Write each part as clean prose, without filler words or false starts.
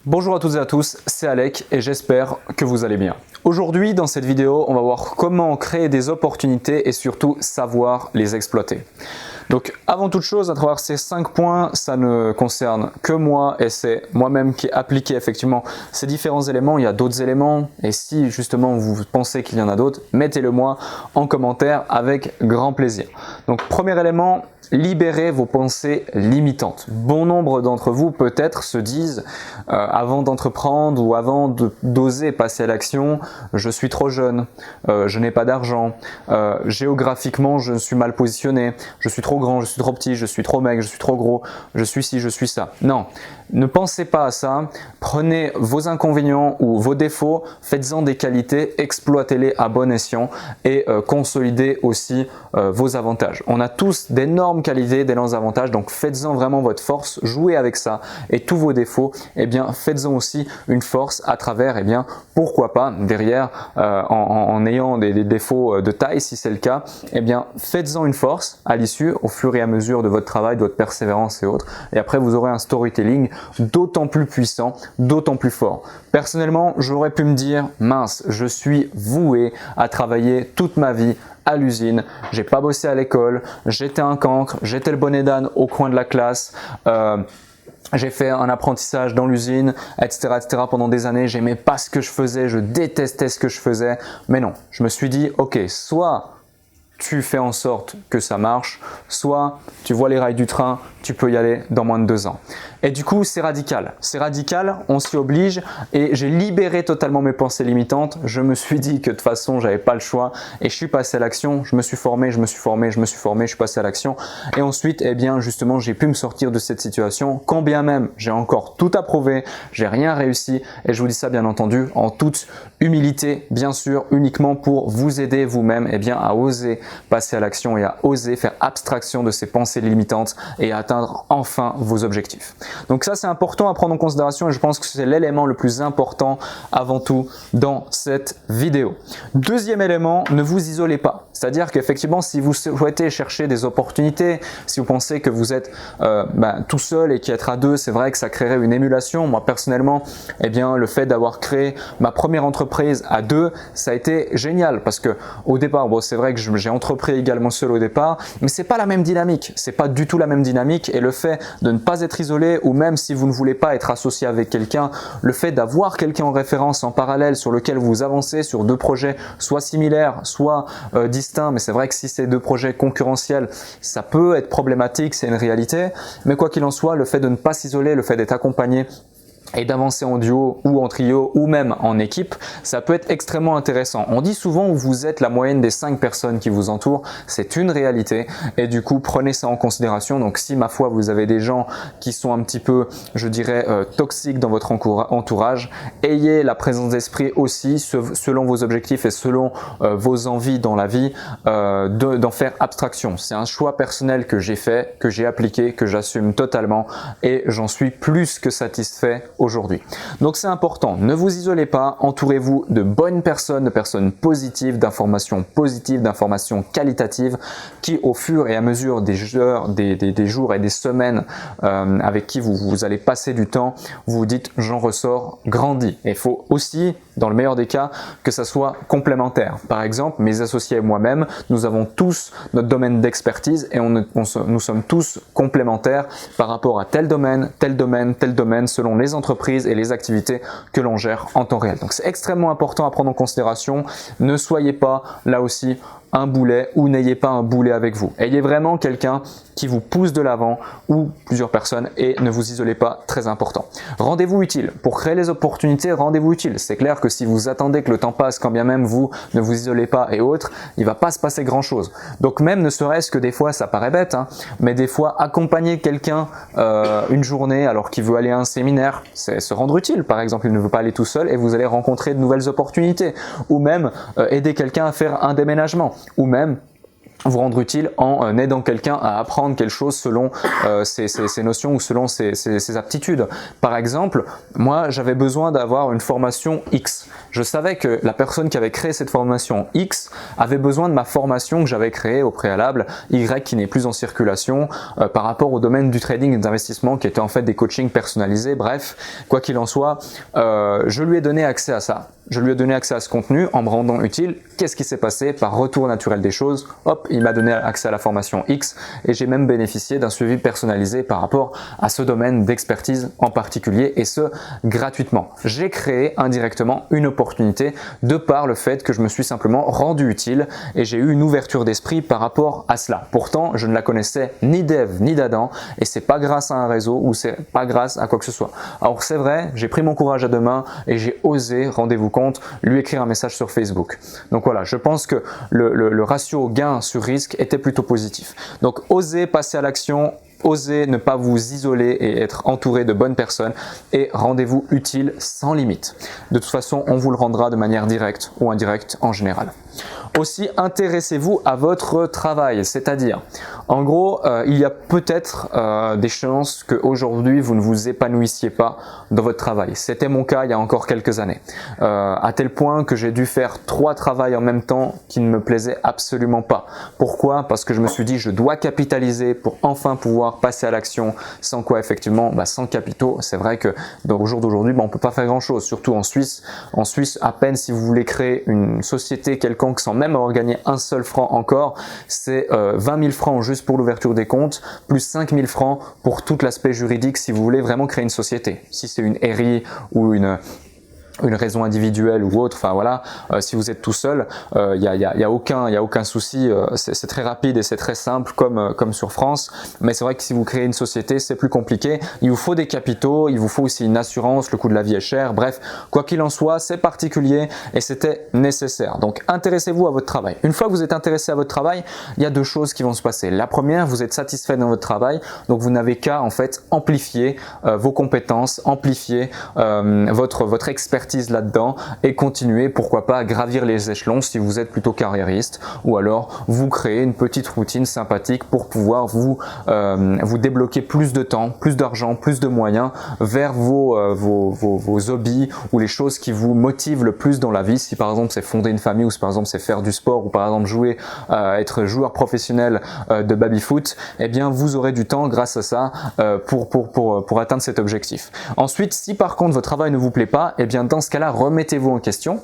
Bonjour à toutes et à tous, c'est Alec et j'espère que vous allez bien. Aujourd'hui, dans cette vidéo, on va voir comment créer des opportunités et surtout savoir les exploiter. Donc avant toute chose, à travers ces 5 points, ça ne concerne que moi et c'est moi-même qui ai appliqué effectivement ces différents éléments. Il y a d'autres éléments et si justement vous pensez qu'il y en a d'autres, mettez-le moi en commentaire avec grand plaisir. Donc premier élément, libérez vos pensées limitantes. Bon nombre d'entre vous peut-être se disent avant d'entreprendre ou avant d'oser passer à l'action, je suis trop jeune, je n'ai pas d'argent, géographiquement je suis mal positionné, je suis trop grand, je suis trop petit, je suis trop maigre, je suis trop gros, je suis ci, je suis ça. Non, ne pensez pas à ça, prenez vos inconvénients ou vos défauts, faites-en des qualités, exploitez-les à bon escient et consolidez aussi vos avantages. On a tous d'énormes qualités, d'énormes avantages, donc faites-en vraiment votre force, jouez avec ça et tous vos défauts, eh bien faites-en aussi une force à travers, eh bien pourquoi pas derrière en ayant des défauts de taille si c'est le cas, eh bien faites-en une force à l'issue au fur et à mesure de votre travail, de votre persévérance et autres, et après vous aurez un storytelling d'autant plus puissant, d'autant plus fort. Personnellement, j'aurais pu me dire mince, je suis voué à travailler toute ma vie à l'usine, j'ai pas bossé à l'école, j'étais un cancre, j'étais le bonnet d'âne au coin de la classe, j'ai fait un apprentissage dans l'usine, etc., pendant des années, j'aimais pas ce que je faisais, je détestais ce que je faisais, mais non, je me suis dit ok, soit tu fais en sorte que ça marche, soit tu vois les rails du train, tu peux y aller dans moins de 2 ans. Et du coup, c'est radical, on s'y oblige et j'ai libéré totalement mes pensées limitantes. Je me suis dit que de toute façon, j'avais pas le choix et je suis passé à l'action, je me suis formé, je suis passé à l'action et ensuite, eh bien, justement, j'ai pu me sortir de cette situation quand bien même j'ai encore tout à prouver, j'ai rien réussi et je vous dis ça bien entendu en toute humilité, bien sûr, uniquement pour vous aider vous-même, eh bien, à oser passer à l'action et à oser faire abstraction de ces pensées limitantes et à atteindre enfin vos objectifs. Donc ça, c'est important à prendre en considération et je pense que c'est l'élément le plus important avant tout dans cette vidéo. Deuxième élément, ne vous isolez pas. C'est-à-dire qu'effectivement, si vous souhaitez chercher des opportunités, si vous pensez que vous êtes tout seul et qu'être à deux, c'est vrai que ça créerait une émulation. Moi, personnellement, eh bien, le fait d'avoir créé ma première entreprise à deux, ça a été génial parce que au départ, bon, c'est vrai que j'ai entrepris également seul au départ, mais c'est pas la même dynamique. C'est pas du tout la même dynamique et le fait de ne pas être isolé ou même si vous ne voulez pas être associé avec quelqu'un, le fait d'avoir quelqu'un en référence en parallèle sur lequel vous avancez sur deux projets soit similaires, soit distincts, mais c'est vrai que si c'est deux projets concurrentiels, ça peut être problématique, c'est une réalité, mais quoi qu'il en soit, le fait de ne pas s'isoler, le fait d'être accompagné et d'avancer en duo ou en trio ou même en équipe, ça peut être extrêmement intéressant. On dit souvent que vous êtes la moyenne des 5 personnes qui vous entourent, c'est une réalité et du coup prenez ça en considération. Donc si ma foi vous avez des gens qui sont un petit peu, je dirais, toxiques dans votre entourage, ayez la présence d'esprit aussi selon vos objectifs et selon vos envies dans la vie d'en faire abstraction. C'est un choix personnel que j'ai fait, que j'ai appliqué, que j'assume totalement et j'en suis plus que satisfait aujourd'hui. Donc c'est important, ne vous isolez pas, entourez-vous de bonnes personnes, de personnes positives, d'informations qualitatives qui au fur et à mesure des heures, des jours et des semaines avec qui vous allez passer du temps, vous vous dites j'en ressors grandi. Et il faut aussi, dans le meilleur des cas, que ça soit complémentaire. Par exemple, mes associés et moi-même, nous avons tous notre domaine d'expertise et nous sommes tous complémentaires par rapport à tel domaine, selon les entreprises et les activités que l'on gère en temps réel. Donc c'est extrêmement important à prendre en considération. Ne soyez pas là aussi un boulet ou n'ayez pas un boulet avec vous. Ayez vraiment quelqu'un qui vous pousse de l'avant ou plusieurs personnes et ne vous isolez pas, très important. Rendez-vous utile. Pour créer les opportunités, rendez-vous utile. C'est clair que si vous attendez que le temps passe quand bien même vous ne vous isolez pas et autres, il va pas se passer grand chose. Donc même ne serait-ce que des fois, ça paraît bête, hein, mais des fois accompagner quelqu'un une journée alors qu'il veut aller à un séminaire, c'est se rendre utile. Par exemple, il ne veut pas aller tout seul et vous allez rencontrer de nouvelles opportunités. Ou même aider quelqu'un à faire un déménagement. Ou même vous rendre utile en aidant quelqu'un à apprendre quelque chose selon ses notions ou selon ses aptitudes. Par exemple, moi j'avais besoin d'avoir une formation X. Je savais que la personne qui avait créé cette formation X avait besoin de ma formation que j'avais créée au préalable, Y, qui n'est plus en circulation, par rapport au domaine du trading et des investissements qui étaient en fait des coachings personnalisés. Bref, quoi qu'il en soit, je lui ai donné accès à ça. Je lui ai donné accès à ce contenu en me rendant utile. Qu'est-ce qui s'est passé? Par retour naturel des choses, hop, il m'a donné accès à la formation X et j'ai même bénéficié d'un suivi personnalisé par rapport à ce domaine d'expertise en particulier, et ce gratuitement. J'ai créé indirectement une opportunité de par le fait que je me suis simplement rendu utile et j'ai eu une ouverture d'esprit par rapport à cela. Pourtant, je ne la connaissais ni d'Ève ni d'Adam et c'est pas grâce à un réseau ou c'est pas grâce à quoi que ce soit. Alors c'est vrai, j'ai pris mon courage à deux mains et j'ai osé, rendez-vous compte, lui écrire un message sur Facebook. Donc voilà, je pense que le ratio gain sur risque était plutôt positif. Donc osez passer à l'action, osez ne pas vous isoler et être entouré de bonnes personnes et rendez-vous utile sans limite. De toute façon, on vous le rendra de manière directe ou indirecte en général. Aussi, intéressez-vous à votre travail, c'est-à-dire, en gros, il y a peut-être des chances qu'aujourd'hui vous ne vous épanouissiez pas dans votre travail. C'était mon cas il y a encore quelques années, à tel point que j'ai dû faire 3 travails en même temps qui ne me plaisaient absolument pas. Pourquoi? Parce que je me suis dit je dois capitaliser pour enfin pouvoir passer à l'action, sans quoi effectivement, sans capitaux, c'est vrai que au jour d'aujourd'hui, on ne peut pas faire grand-chose, surtout en Suisse. En Suisse, à peine si vous voulez créer une société quelconque sans même avoir gagné un seul franc encore, c'est 20 000 francs juste pour l'ouverture des comptes, plus 5 000 francs pour tout l'aspect juridique si vous voulez vraiment créer une société. Si c'est une RI ou une raison individuelle ou autre, enfin voilà, si vous êtes tout seul, il y a aucun souci, c'est très rapide et c'est très simple comme sur France, mais c'est vrai que si vous créez une société, c'est plus compliqué, il vous faut des capitaux, il vous faut aussi une assurance, le coût de la vie est cher, bref, quoi qu'il en soit, c'est particulier et c'était nécessaire. Donc intéressez-vous à votre travail. Une fois que vous êtes intéressé à votre travail, il y a 2 choses qui vont se passer. La première, vous êtes satisfait dans votre travail, donc vous n'avez qu'à en fait amplifier vos compétences, amplifier votre expertise là-dedans et continuer, pourquoi pas, à gravir les échelons si vous êtes plutôt carriériste, ou alors vous créez une petite routine sympathique pour pouvoir vous débloquer plus de temps, plus d'argent, plus de moyens vers vos hobbies ou les choses qui vous motivent le plus dans la vie. Si par exemple c'est fonder une famille, ou si par exemple c'est faire du sport, ou par exemple jouer, être joueur professionnel de baby-foot, eh bien vous aurez du temps grâce à ça pour atteindre cet objectif. Ensuite, si par contre votre travail ne vous plaît pas, eh bien dans ce cas-là, remettez-vous en question.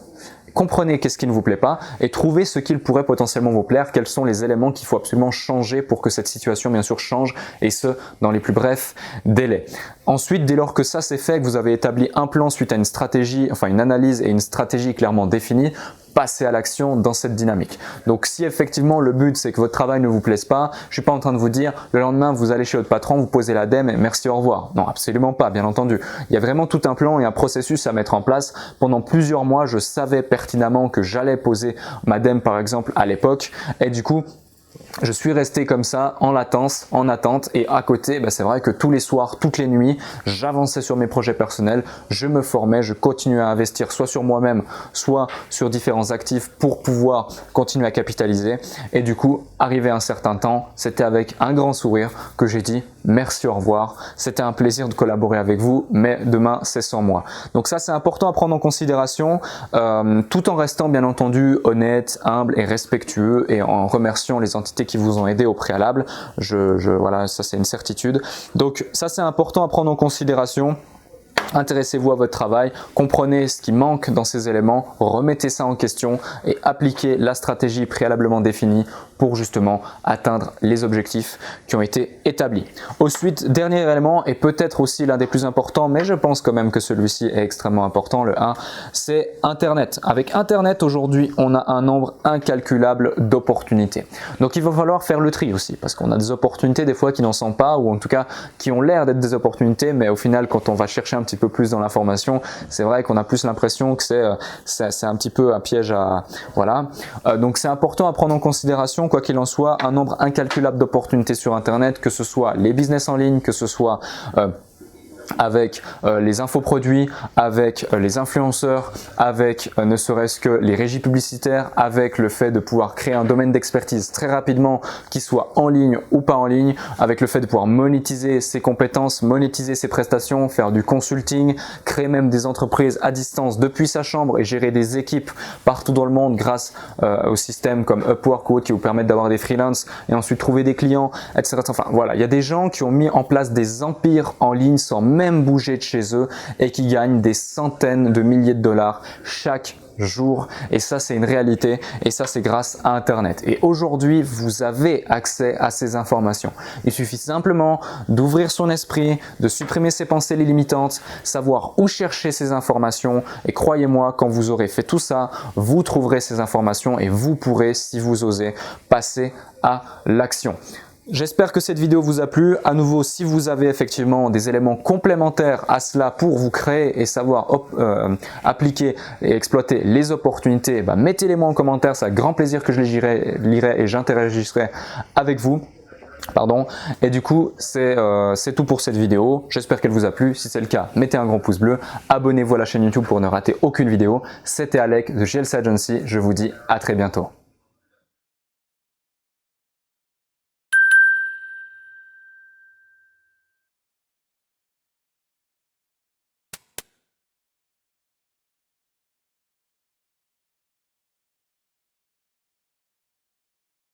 Comprenez qu'est-ce qui ne vous plaît pas et trouvez ce qui pourrait potentiellement vous plaire, quels sont les éléments qu'il faut absolument changer pour que cette situation bien sûr change, et ce dans les plus brefs délais. Ensuite, dès lors que ça c'est fait, que vous avez établi un plan suite à une stratégie, enfin une analyse et une stratégie clairement définie, passez à l'action dans cette dynamique. Donc si effectivement le but c'est que votre travail ne vous plaise pas, je suis pas en train de vous dire le lendemain vous allez chez votre patron, vous posez l'ADEME et merci au revoir. Non, absolument pas, bien entendu. Il y a vraiment tout un plan et un processus à mettre en place. Pendant plusieurs mois, je savais pertinemment que j'allais poser ma DEME par exemple à l'époque, et du coup je suis resté comme ça en latence, en attente, et à côté, c'est vrai que tous les soirs, toutes les nuits, j'avançais sur mes projets personnels, je me formais, je continuais à investir soit sur moi-même, soit sur différents actifs pour pouvoir continuer à capitaliser. Et du coup, arrivé à un certain temps, c'était avec un grand sourire que j'ai dit merci, au revoir. C'était un plaisir de collaborer avec vous, mais demain, c'est sans moi. Donc ça, c'est important à prendre en considération, tout en restant bien entendu honnête, humble et respectueux, et en remerciant les entités qui vous ont aidé au préalable. Voilà, ça c'est une certitude. Donc ça c'est important à prendre en considération. Intéressez-vous à votre travail, comprenez ce qui manque dans ces éléments, remettez ça en question et appliquez la stratégie préalablement définie pour justement atteindre les objectifs qui ont été établis. Ensuite, dernier élément, et peut-être aussi l'un des plus importants, mais je pense quand même que celui-ci est extrêmement important, le 1, c'est Internet. Avec Internet, aujourd'hui, on a un nombre incalculable d'opportunités. Donc il va falloir faire le tri aussi, parce qu'on a des opportunités des fois qui n'en sont pas, ou en tout cas qui ont l'air d'être des opportunités, mais au final, quand on va chercher un petit peu plus dans l'information, c'est vrai qu'on a plus l'impression que c'est un petit peu un piège à... Voilà. Donc c'est important à prendre en considération, quoi qu'il en soit, un nombre incalculable d'opportunités sur Internet, que ce soit les business en ligne, que ce soit avec les infoproduits, avec les influenceurs, avec ne serait-ce que les régies publicitaires, avec le fait de pouvoir créer un domaine d'expertise très rapidement qui soit en ligne ou pas en ligne, avec le fait de pouvoir monétiser ses compétences, monétiser ses prestations, faire du consulting, créer même des entreprises à distance depuis sa chambre et gérer des équipes partout dans le monde grâce aux systèmes comme Upwork ou autres qui vous permettent d'avoir des freelances et ensuite trouver des clients, etc. Enfin voilà, il y a des gens qui ont mis en place des empires en ligne sans même bouger de chez eux et qui gagnent des centaines de milliers de dollars chaque jour, et ça c'est une réalité, et ça c'est grâce à Internet. Et aujourd'hui vous avez accès à ces informations. Il suffit simplement d'ouvrir son esprit, de supprimer ses pensées limitantes, savoir où chercher ces informations, et croyez-moi, quand vous aurez fait tout ça, vous trouverez ces informations et vous pourrez, si vous osez, passer à l'action. J'espère que cette vidéo vous a plu. À nouveau, si vous avez effectivement des éléments complémentaires à cela pour vous créer et savoir appliquer et exploiter les opportunités, mettez-les moi en commentaire. C'est avec grand plaisir que je les lirai et j'interagirai avec vous. Et du coup, c'est tout pour cette vidéo. J'espère qu'elle vous a plu. Si c'est le cas, mettez un grand pouce bleu. Abonnez-vous à la chaîne YouTube pour ne rater aucune vidéo. C'était Alec de GLC Agency. Je vous dis à très bientôt.